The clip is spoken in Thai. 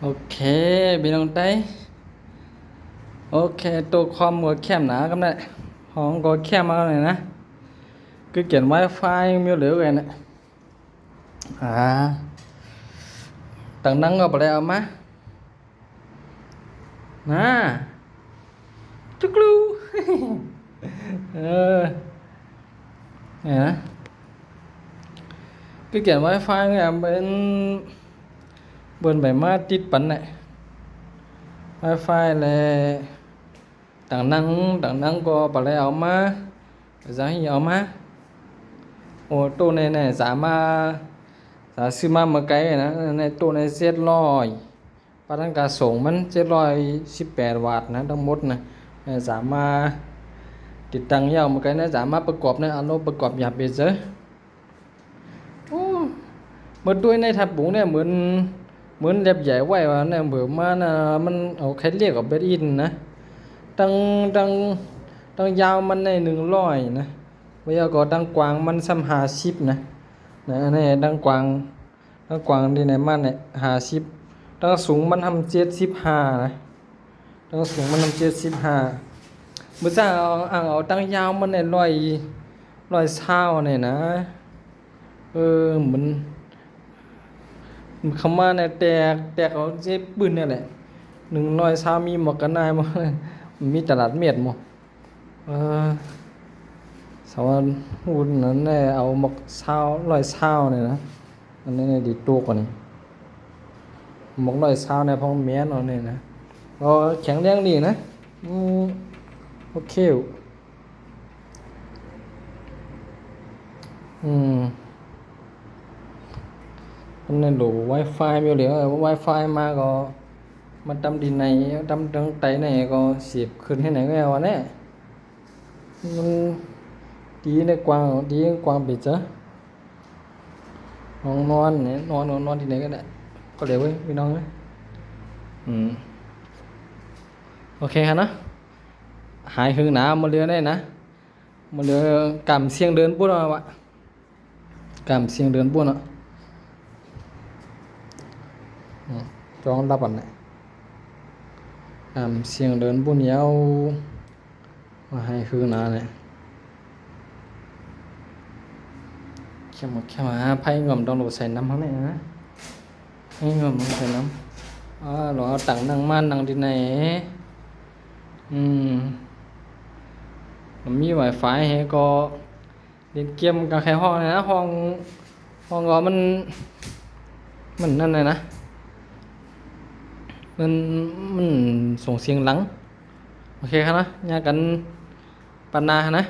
โอเคพี่น้องไต้โอเคตัวความหัวแคมหนากันได้ห้องก็แคมมาเลยนะcứ kiện wifi miêu lửa rồi nè à tầng nắng ở đây má nè chút lu ờ nè cứ kiện wifi nghe bên bên bài má tít bẩn này wifi là tầng năng có bà đây má giá nhiều má ô tô này giá mà giáซื้อมาเมื่อไกลนะในตัวใน700ปานการส่งมัน718วัตต์นะทั้งหมดนะสามารถติดตั้งยาวเมื่อไกลนะสามารถประกอบในอนุประกอบหยาบเบเซอร์โอ้เมื่อด้วยในถัดบุงเนี่ยเหมือนเล็บใหญ่ไว้ว่าเนี่ยเบื่อมานะมันเอาใครเรียกกับเบดอินนะตั้งยาวมันใน100นะbây giờ có đăng quangมันซ้ำ50นะนี่ดังกวางดีไหนมันเนี่ย50ดังสูงมันทำ75นะดังสูงมันทำ75มื้อซ่าเอาดังยาวมันเนี่ย120เนี่ยนะเหมือนคำว่าเนี่ยแตกเอาเจ็บปืนเนี่ยแหละ120มีหมวกกันน็อกมันมีตลาดเมียดหมดสาวหุ่นนั้นเนี่ยเอาหมก120เนี่ยนะอันนี้เนี่ยดีตัวกว่านี้หมก120เนี่ยพองเมียนเอาเนี่ยนะก็แข็งแรงดีนะโอเคอันนี้ดู wifi มีเหลือ wifi มาก็มันทำดินในทำตรงไตไหนก็เสียบขึ้นให้ไหนก็เอาเนี่ยมันดีในกว้างไปจ้ะนอนเนี่ยนอนที่ไหนก็ได้ก็เดี๋ยวพี่น้องเลยโอเคครับนะหายหึงหนามาเรือได้นะมาเรือกำเสียงเดินปุ๊บเอาวะกำเสียงเดินปุ๊บเนาะจองรับอันไหนกำเสียงเดินปุ๊บเนี้ยเอามาให้หึงหนาเนี่ยแค่มาไพ่งอมต้องโดดใส่น้ำข้างในนะให้งอมใส่น้ำหรอตั้งนั่งมันนั่งที่ไหนมันมีไวไฟให้ก็เล่นเกมกับใครห้องนะห้องก็มันนั่นเลยนะมันส่งเสียงหลังโอเคครับนะยากันปันนานะ